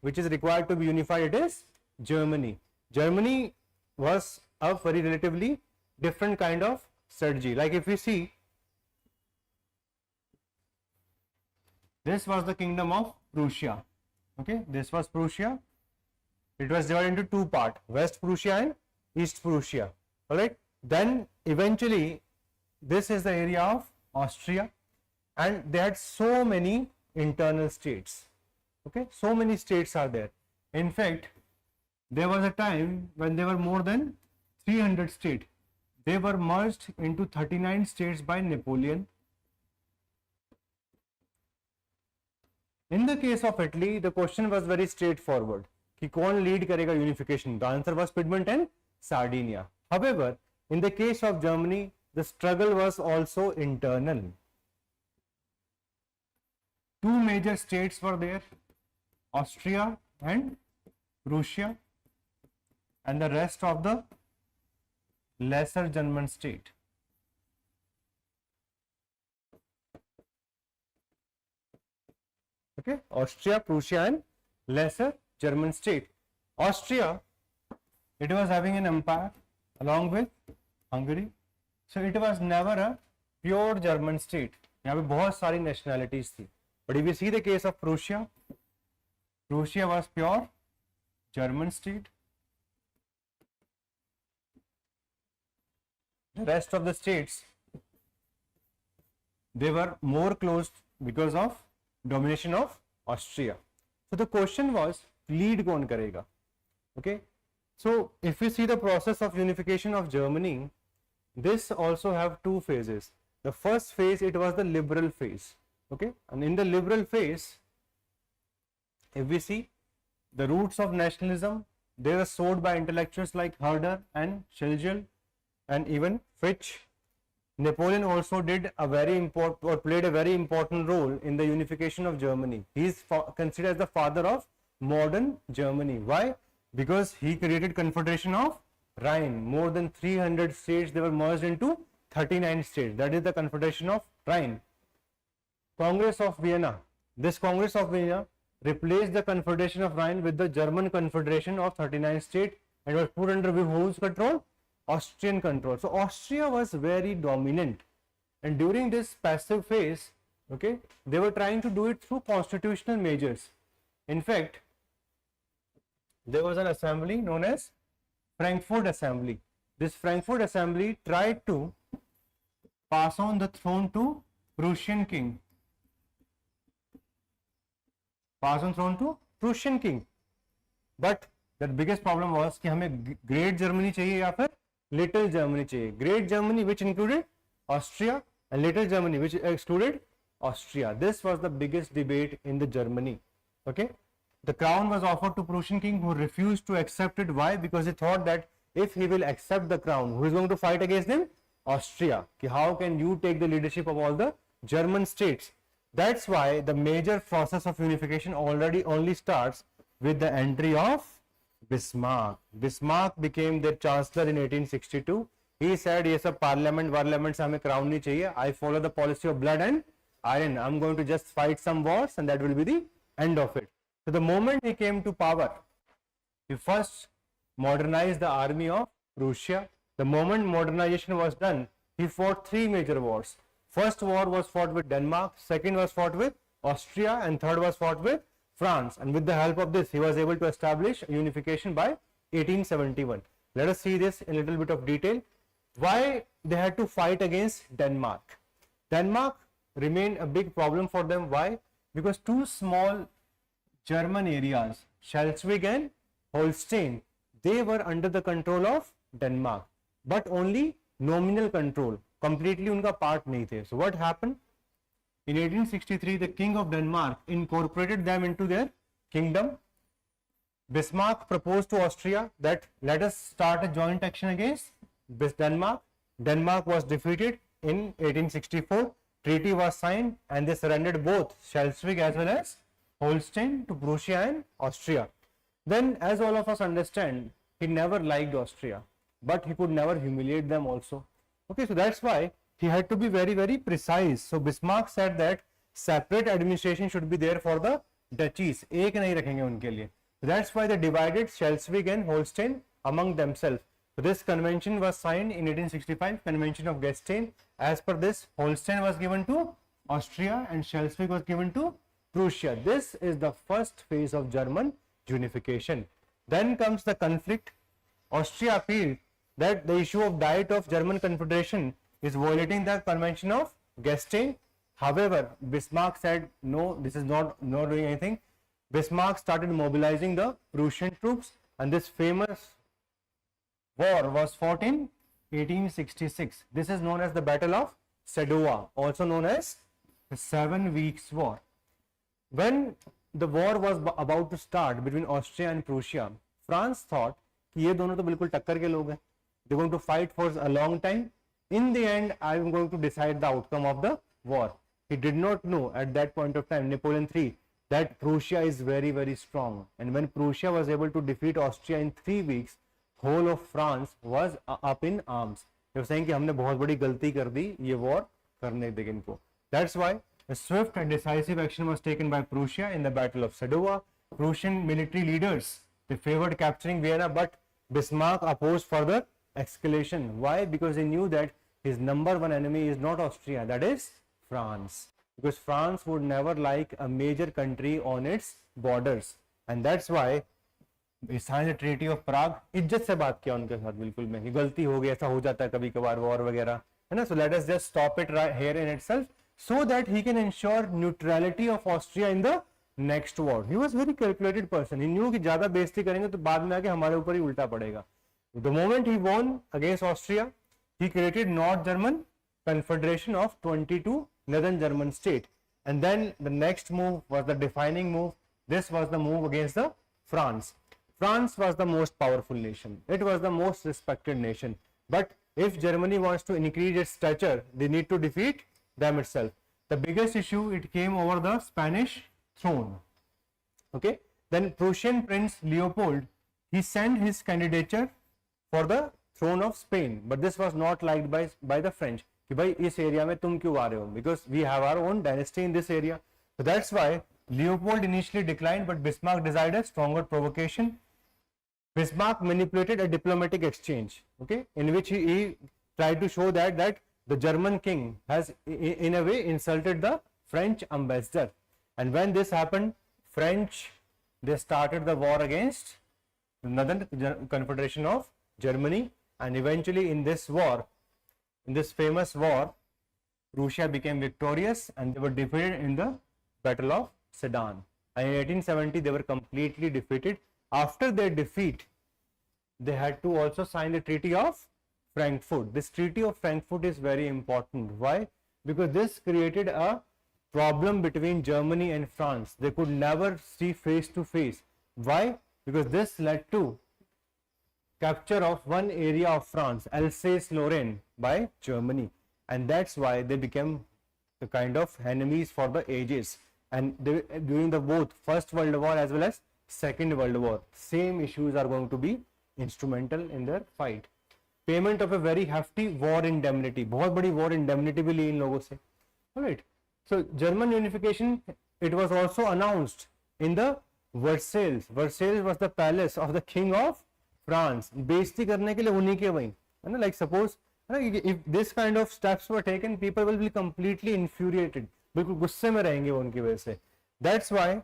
which is required to be unified, it is Germany. Germany was a very relatively different kind of strategy. Like if we see, this was the kingdom of Prussia. Okay, this was Prussia. It was divided into two parts, West Prussia and East Prussia. All right. Then eventually, this is the area of Austria, and they had so many internal states. Okay, so many states are there. In fact, there was a time when there were more than 300 states. They were merged into 39 states by Napoleon. In the case of Italy, the question was very straightforward. कि कौन lead करेगा unification? The answer was Piedmont and Sardinia. However, in the case of Germany, the struggle was also internal. Two major states were there, Austria and Prussia, and the rest of the lesser German state. Okay, Austria, Prussia, and lesser German state. Austria, it was having an empire along with Hungary, so it was never a pure German state. यहाँ पे बहुत सारी nationalities थी. But if you see the case of Prussia, Prussia was pure German state. The rest of the states, they were more closed because of domination of Austria. So the question was, lead कौन करेगा? Okay. So if you see the process of unification of Germany, this also have two phases. The first phase, it was the liberal phase. Okay. And in the liberal phase, if we see the roots of nationalism, they were sowed by intellectuals like Herder and Schlegel and even Fichte. Napoleon also did a very important or played a very important role in the unification of Germany. He is considered as the father of modern Germany. Why? Because he created Confederation of Rhine. More than 300 states, they were merged into 39 states. That is the Confederation of Rhine. Congress of Vienna. This Congress of Vienna replaced the Confederation of Rhine with the German Confederation of 39 states and was put under whose control? Austrian control. So Austria was very dominant, and during this passive phase, okay, they were trying to do it through constitutional measures. In fact, there was an assembly known as Frankfurt Assembly. This Frankfurt Assembly tried to pass on the throne to Prussian king. Pass on throne to Prussian king. But the biggest problem was कि हमें Great Germany चाहिए या फिर Little Germany चाहिए. Great Germany, which included Austria, and Little Germany, which excluded Austria. This was the biggest debate in the Germany. Okay, the crown was offered to Prussian king, who refused to accept it. Why? Because he thought that if he will accept the crown, who is going to fight against him? Austria. कि how can you take the leadership of all the German states? That's why the major process of unification only starts with the entry of Bismarck. Bismarck became their chancellor in 1862. He said, "ये सब parliament से हमें crown नहीं चाहिए. I follow the policy of blood and iron. I'm going to just fight some wars, and that will be the end of it." So the moment he came to power, he first modernized the army of Prussia. The moment modernization was done, he fought three major wars. First war was fought with Denmark, second was fought with Austria, and third was fought with France. And with the help of this, he was able to establish unification by 1871. Let us see this in a little bit of detail. Why they had to fight against Denmark? Denmark remained a big problem for them. Why? Because two small German areas, Schleswig and Holstein, they were under the control of Denmark, but only nominal control. Completely उनका part नहीं थे. So what happened? In 1863, the King of Denmark incorporated them into their kingdom. Bismarck proposed to Austria that let us start a joint action against Denmark. Denmark was defeated in 1864. Treaty was signed, and they surrendered both Schleswig as well as Holstein to Prussia and Austria. Then, as all of us understand, he never liked Austria, but he could never humiliate them also. Okay, so that's why he had to be very, very precise. So Bismarck said that separate administration should be there for the duchies. एक नहीं रखेंगे उनके लिए. That's why they divided Schleswig and Holstein among themselves. So this convention was signed in 1865, Convention of Gastein. As per this, Holstein was given to Austria and Schleswig was given to Prussia. This is the first phase of German unification. Then comes the conflict. Austria appealed that the issue of Diet of German Confederation is violating the Convention of Gastein. However, Bismarck said, no, this is not doing anything. Bismarck started mobilizing the Prussian troops, and this famous war was fought in 1866. This is known as the Battle of Sadowa, also known as the 7 Weeks War. When the war was about to start between Austria and Prussia, France thought कि ये दोनों तो बिल्कुल टक्कर के लोग हैं. They're going to fight for a long time. In the end, I am going to decide the outcome of the war. He did not know at that point of time, Napoleon III, that Prussia is very, very strong. And when Prussia was able to defeat Austria in 3 weeks, whole of France was up in arms. They were saying कि हमने बहुत बड़ी गलती कर दी ये war करने देंगे इनको. That's why a swift and decisive action was taken by Prussia in the Battle of Sadowa. Prussian military leaders, they favored capturing Vienna, but Bismarck opposed further escalation. Why? Because he knew that his number one enemy is not Austria, that is France. Because France would never like a major country on its borders. And that's why he signed the Treaty of Prague. इज्जत से बात किया उनके साथ बिल्कुल में, गलती हो गई, ऐसा हो जाता है कभी कभार वॉर वगैरह, है ना. So let us just stop it right here in itself, so that he can ensure neutrality of Austria in the next war. He was very calculated person. He knew कि ज्यादा बेइज्जती करेंगे तो बाद में आके हमारे ऊपर ही उल्टा पड़ेगा. The moment he won against Austria, he created North German Confederation of 22 northern German states. And then the next move was the defining move. This was the move against the France. France was the most powerful nation. It was the most respected nation. But if Germany wants to increase its stature, they need to defeat them itself. The biggest issue, it came over the Spanish throne. Okay. Then Prussian Prince Leopold, he sent his candidature for the throne of Spain, but this was not liked by the French. कि भाई इस area में तुम क्यों आ रहे हो? Because we have our own dynasty in this area. So that's why Leopold initially declined, but Bismarck desired a stronger provocation. Bismarck manipulated a diplomatic exchange, okay, in which he tried to show that the German king has in a way insulted the French ambassador. And when this happened, French, they started the war against the Northern Confederation of Germany, and eventually in this war, in this famous war, Prussia became victorious and they were defeated in the Battle of Sedan. And in 1870, they were completely defeated. After their defeat, they had to also sign the Treaty of Frankfurt. This Treaty of Frankfurt is very important. Why? Because this created a problem between Germany and France. They could never see face to face. Why? Because this led to capture of one area of France, Alsace-Lorraine, by Germany, and that's why they became the kind of enemies for the ages. And during the both First World War as well as Second World War, same issues are going to be instrumental in their fight. Payment of a very hefty war indemnity, बहुत बड़ी war indemnity भी ली इन लोगों से. Alright, so German unification, it was also announced in the Versailles. Versailles was the palace of the King of France. बेइज्जती करने के लिए उन्हीं के वहीं, है ना. Like suppose if this kind of steps were taken, people will be completely infuriated. बिल्कुल गुस्से में रहेंगे वो उनकी वजह से. That's why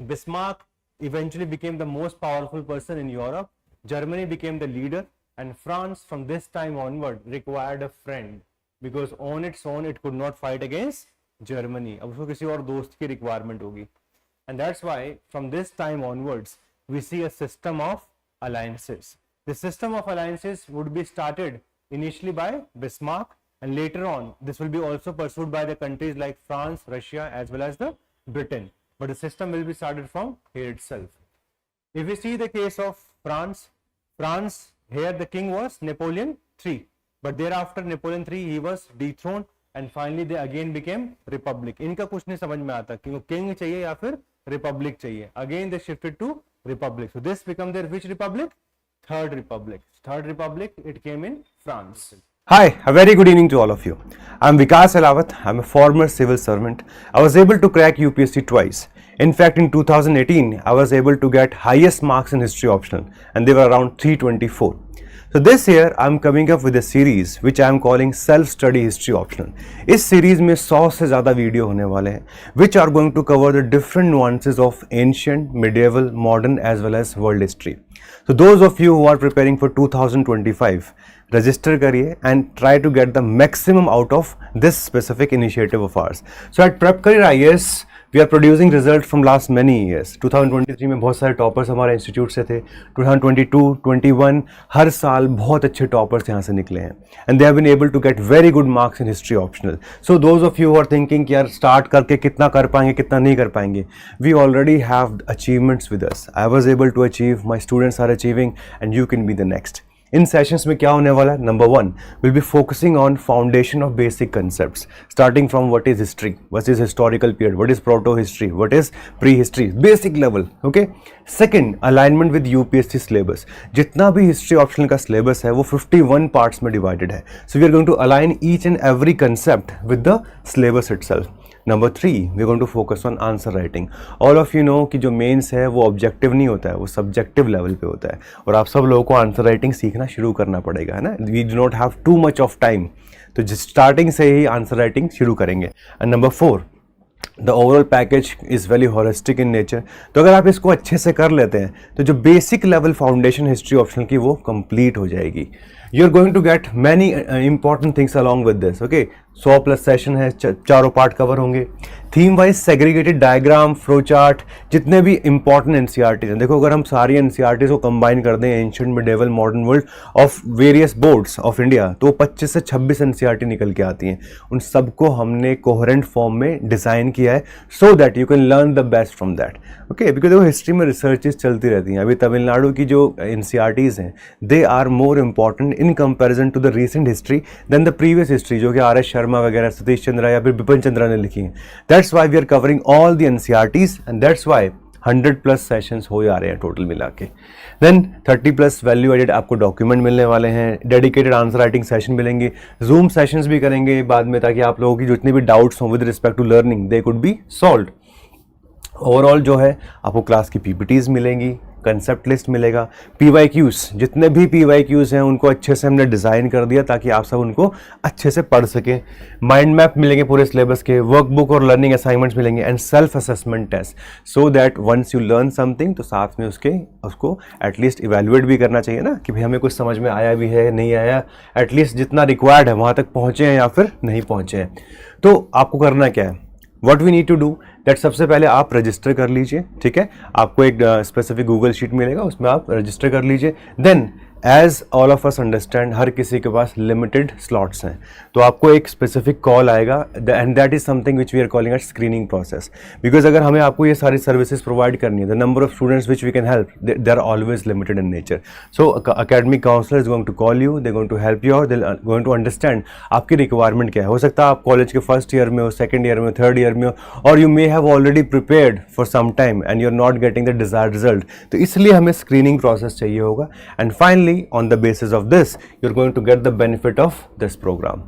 Bismarck eventually became the most powerful person in Europe. Germany became the leader, and France from this time onward required a friend, because on its own it could not fight against Germany. अब उसको किसी और दोस्त की requirement होगी. And that's why from this time onwards we see a system of alliances. The system of alliances would be started initially by Bismarck, and later on this will be also pursued by the countries like France, Russia as well as the Britain. But the system will be started from here itself. If we see the case of France, here the king was Napoleon III, but thereafter Napoleon III, he was dethroned, and finally they again became republic. इनका कुछ नहीं समझ में आता कि वो king चाहिए या फिर republic चाहिए. Again they shifted to republic. So this became their which republic? Third Republic. Third Republic, it came in France. Hi, a very good evening to all of you. I'm Vikas Elawat. I'm a former civil servant. I was able to crack UPSC twice. In fact, in 2018, I was able to get highest marks in history optional, and they were around 324. So this year, I'm coming up with a series which I'm calling Self-Study History Optional. इस series में 100 से ज़्यादा video होने वाले हैं, which are going to cover the different nuances of ancient, medieval, modern as well as world history. So those of you who are preparing for 2025, register करिए and try to get the maximum out of this specific initiative of ours. So at Prep Career IAS, we are producing results from last many years. 2023 में बहुत सारे toppers हमारे institute से थे. 2022, 21 हर साल बहुत अच्छे टॉपर्स यहाँ से निकले हैं. And they have been able to get very good marks in history optional. So those of you who are thinking कि यार start करके कितना कर पाएंगे कितना नहीं कर पाएंगे, we already have achievements with us. I was able to achieve, my students are achieving, and you can be the next. In sessions में क्या होने वाला है? Number 1 will be focusing on foundation of basic concepts starting from what is history, what is historical period, what is proto history, what is pre history, basic level. Okay. Second, alignment with UPSC syllabus. जितना भी history optional का syllabus है वो 51 parts में divided है. So we are going to align each and every concept with the syllabus itself. Number 3, we going to focus on answer writing. All of you know कि जो mains है वो objective नहीं होता है, वो सब्जेक्टिव लेवल पे होता है, और आप सब लोगों को आंसर राइटिंग सीखना शुरू करना पड़ेगा, है ना. We do not have too much of time, तो स्टार्टिंग से ही आंसर राइटिंग शुरू करेंगे. And number 4, the overall package is very holistic in nature. तो अगर आप इसको अच्छे से कर लेते हैं तो जो basic level foundation history optional की वो कंप्लीट हो जाएगी. You are going to get many important things along with this. Okay. 100+ session है, चारों पार्ट कवर होंगे. Theme wise segregated diagram, flow chart, जितने भी इंपॉर्टेंट एनसीईआरटीज हैं. देखो, अगर हम सारी एनसीईआरटीज को कंबाइन कर दें, ancient, medieval, modern world of various boards of India, तो 25 से 26 एनसीईआरटी निकल के आती हैं. उन सबको हमने कोहेरेंट फॉर्म में डिज़ाइन किया है so that you can learn the best from that. Okay. Because देखो, हिस्ट्री में रिसर्चेज चलती रहती हैं. अभी तमिलनाडु की जो एनसीईआरटीज हैं, they are more important in comparison to the recent history than the previous history, जो कि आर एस शर्मा वगैरह, सतीश चंद्रा या फिर बिपिन चंद्रा ने लिखी हैं. That's why we are covering all the NCERTs, and that's why 100+ sessions हो जा रहे हैं टोटल मिला के. देन 30+ वैल्यू एडेड आपको डॉक्यूमेंट मिलने वाले हैं, डेडिकेटेड आंसर राइटिंग सेशन मिलेंगे, जूम सेशंस भी करेंगे बाद में, ताकि आप लोगों की जितनी भी डाउट्स हों with respect to learning they could be solved. Overall जो है आपको क्लास की पीपीटीज मिलेंगी, कंसेप्ट लिस्ट मिलेगा, PYQs, जितने भी PYQs हैं उनको अच्छे से हमने डिज़ाइन कर दिया ताकि आप सब उनको अच्छे से पढ़ सकें. माइंड मैप मिलेंगे पूरे सिलेबस के, वर्कबुक और लर्निंग असाइनमेंट्स मिलेंगे, and self assessment test, so that once you learn something तो साथ में उसको एटलीस्ट इवेल्युएट भी करना चाहिए ना, कि भाई हमें कुछ समझ में आया भी है, नहीं आया, एटलीस्ट जितना रिक्वायर्ड है वहाँ तक पहुँचे हैं या फिर नहीं पहुँचे हैं. तो आपको करना क्या है, what we need to do that, सबसे पहले आप रजिस्टर कर लीजिए. ठीक है. आपको एक स्पेसिफिक गूगल शीट मिलेगा, उसमें आप रजिस्टर कर लीजिए. Then as all of us understand, हर किसी के पास लिमिटेड स्लॉट्स हैं, तो आपको एक स्पेसिफिक कॉल आएगा, and that is something which we are calling at screening process. Because अगर हमें आपको ये सारी सर्विसेज प्रोवाइड करनी है, the number of students which we can help, they are always limited in nature. So academic counselor is going to call you, they going to help you out, they going to understand आपकी requirement क्या है. हो सकता है आप college के first year में हो, सेकंड ईयर में हो, थर्ड ईयर में हो, और you may have already prepared for some time and you are not getting the desired result. तो इसलिए हमें स्क्रीनिंग प्रोसेस चाहिए होगा. And finally on the basis of this, you're going to get the benefit of this program.